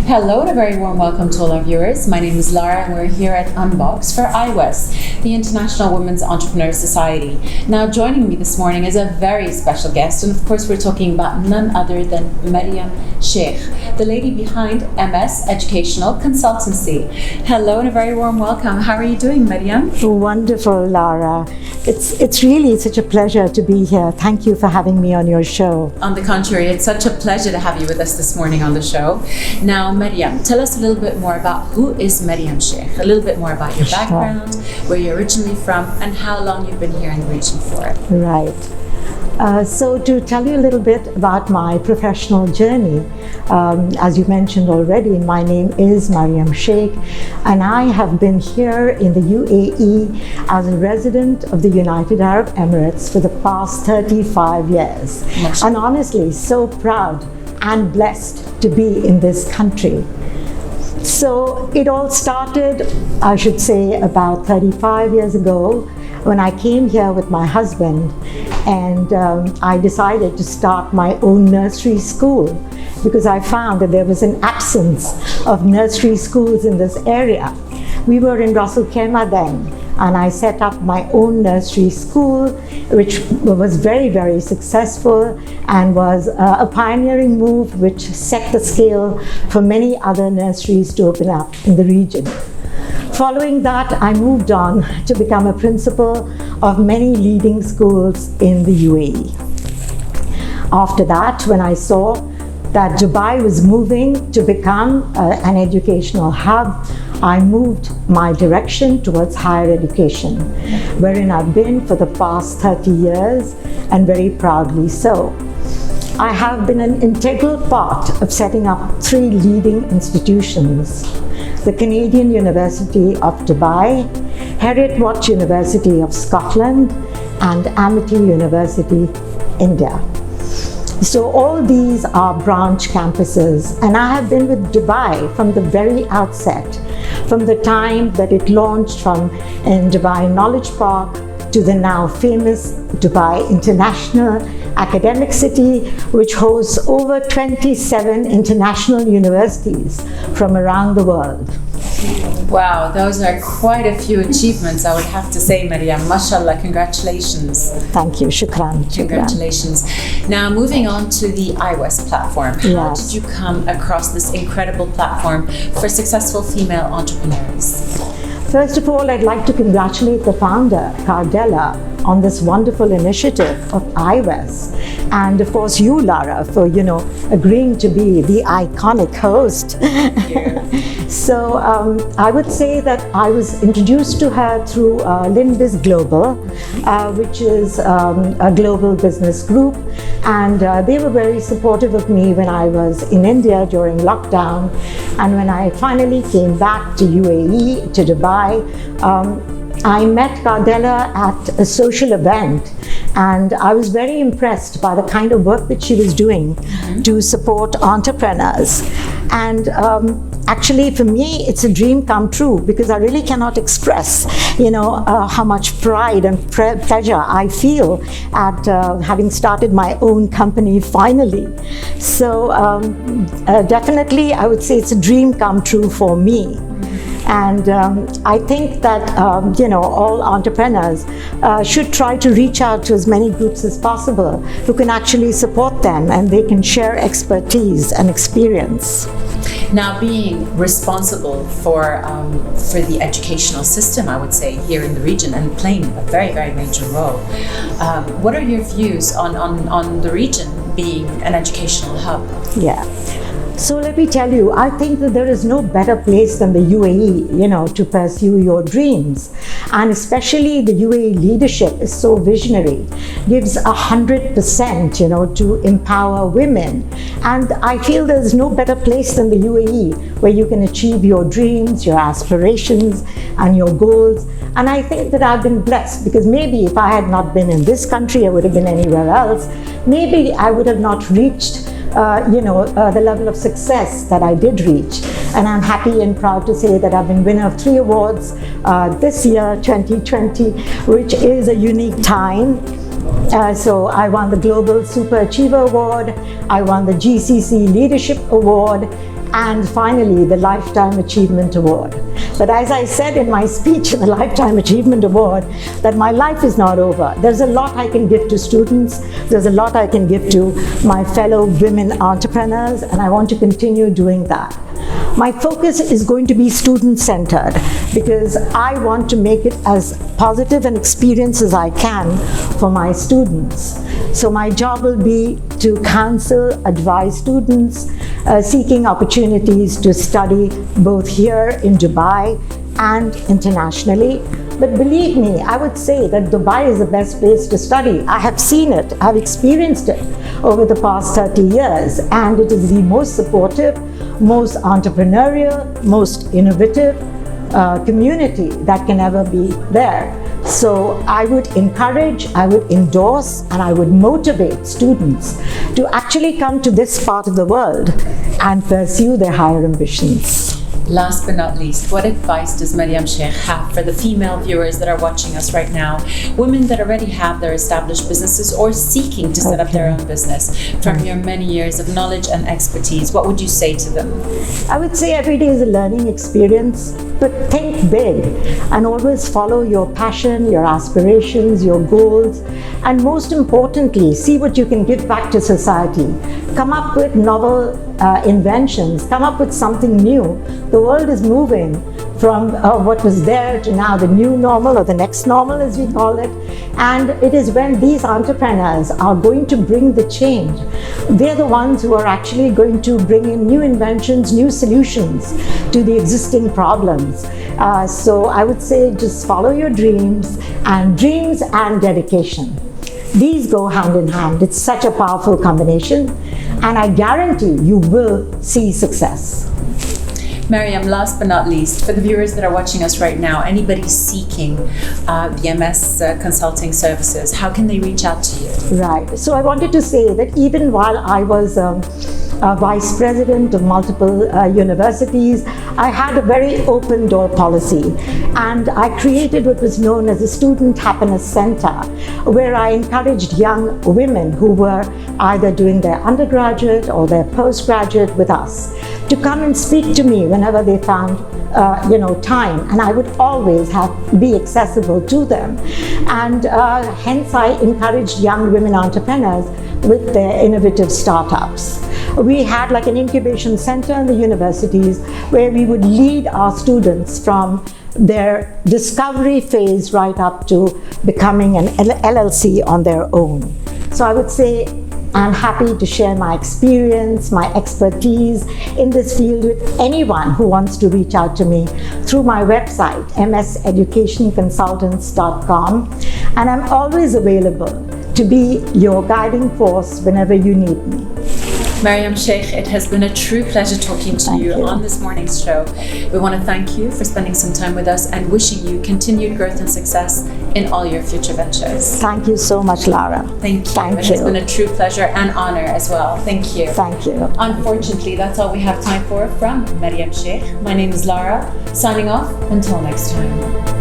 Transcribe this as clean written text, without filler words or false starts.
Hello and a very warm welcome to all our viewers. My name is Lara and we're here at Unbox for IWES, the International Women's Entrepreneur Society. Now joining me this morning is a very special guest, and of course we're talking about none other than Mariam Shaikh, the lady behind MS Educational Consultancy. Hello and a very warm welcome. How are you doing, Mariam? Wonderful, Lara. It's really such a pleasure to be here. Thank you for having me on your show. On the contrary, it's such a pleasure to have you with us this morning on the show. Now, Mariam, tell us a little bit more about who is Mariam Shaikh, a little bit more about your background, where you're originally from, and how long you've been here in the region for. Right. So to tell you a little bit about my professional journey, as you mentioned already, my name is Mariam Shaikh, and I have been here in the UAE as a resident of the United Arab Emirates for the past 35 years. And honestly, so proud and blessed to be in this country. So it all started, I should say, about 35 years ago when I came here with my husband, and I decided to start my own nursery school because I found that there was an absence of nursery schools in this area. We were in Ras Al Khaimah then, and I set up my own nursery school, which was very, very successful and was a pioneering move which set the scale for many other nurseries to open up in the region. Following that, I moved on to become a principal of many leading schools in the UAE. After that, when I saw that Dubai was moving to become an educational hub, I moved my direction towards higher education, wherein I've been for the past 30 years, and very proudly so. I have been an integral part of setting up 3 leading institutions: the Canadian University of Dubai, Heriot-Watt University of Scotland, and AMITY University, India. So all these are branch campuses, and I have been with Dubai from the very outset, from the time that it launched in Dubai Knowledge Park to the now famous Dubai International Academic City, which hosts over 27 international universities from around the world. Wow, those are quite a few achievements, I would have to say, Mariam. Mashallah, congratulations. Thank you, shukran. Congratulations. Now, moving on to the IWES platform. How did you come across this incredible platform for successful female entrepreneurs? First of all, I'd like to congratulate the founder, Cardella, on this wonderful initiative of IWES. And of course you, Lara, for agreeing to be the iconic host. So I would say that I was introduced to her through Linbiz Global, which is a global business group, and they were very supportive of me when I was in India during lockdown, and when I finally came back to UAE, to Dubai, I met Cardella at a social event, and I was very impressed by the kind of work that she was doing to support entrepreneurs. And actually, for me, it's a dream come true, because I really cannot express, how much pride and pleasure I feel at having started my own company finally. So definitely, I would say it's a dream come true for me. And I think that, all entrepreneurs should try to reach out to as many groups as possible who can actually support them, and they can share expertise and experience. Now, being responsible for the educational system, I would say, here in the region, and playing a very, very major role, what are your views on the region being an educational hub? Yeah. So let me tell you, I think that there is no better place than the UAE, to pursue your dreams. And especially the UAE leadership is so visionary, gives 100%, to empower women. And I feel there's no better place than the UAE where you can achieve your dreams, your aspirations, and your goals. And I think that I've been blessed, because maybe if I had not been in this country, I would have been anywhere else. Maybe I would have not reached the level of success that I did reach. And I'm happy and proud to say that I've been winner of 3 awards this year, 2020, which is a unique time. So I won the Global Super Achiever Award, I won the GCC Leadership Award, and finally the Lifetime Achievement Award. But as I said in my speech in the Lifetime Achievement Award, that my life is not over. There's a lot I can give to students, there's a lot I can give to my fellow women entrepreneurs, and I want to continue doing that. My focus is going to be student-centered because I want to make it as positive an experience as I can for my students. So my job will be to counsel, advise students seeking opportunities to study both here in Dubai and internationally. But believe me, I would say that Dubai is the best place to study. I have seen it, I've experienced it over the past 30 years, and it is the most supportive, most entrepreneurial, most innovative community that can ever be there. So I would encourage, I would endorse, and I would motivate students to actually come to this part of the world and pursue their higher ambitions. Last but not least, what advice does Mariam Shaikh have for the female viewers that are watching us right now, women that already have their established businesses or seeking to set up their own business? From your many years of knowledge and expertise, what would you say to them? I would say every day is a learning experience, but think big and always follow your passion, your aspirations, your goals, and most importantly, see what you can give back to society. Come up with novel inventions, come up with something new. The world is moving from what was there to now the new normal, or the next normal as we call it. And it is when these entrepreneurs are going to bring the change. They're the ones who are actually going to bring in new inventions, new solutions to the existing problems. So I would say just follow your dreams and dedication. These go hand in hand. It's such a powerful combination, and I guarantee you will see success. Mariam, last but not least, for the viewers that are watching us right now, anybody seeking the MS consulting services, how can they reach out to you? Right. So I wanted to say that even while I was vice president of multiple universities, I had a very open door policy, and I created what was known as a Student Happiness Center, where I encouraged young women who were either doing their undergraduate or their postgraduate with us to come and speak to me whenever they found time, and I would always be accessible to them. And hence I encouraged young women entrepreneurs with their innovative startups. We had like an incubation center in the universities where we would lead our students from their discovery phase right up to becoming an LLC on their own. So I would say I'm happy to share my experience, my expertise in this field with anyone who wants to reach out to me through my website, mseducationconsultants.com, and I'm always available to be your guiding force whenever you need me. Mariam Shaikh, it has been a true pleasure talking to you on this morning's show. We want to thank you for spending some time with us and wishing you continued growth and success in all your future ventures. Thank you so much, Lara. Thank you. Thank it you. has been a true pleasure and honor as well. Thank you. Thank you. Unfortunately, that's all we have time for from Mariam Shaikh. My name is Lara, signing off until next time.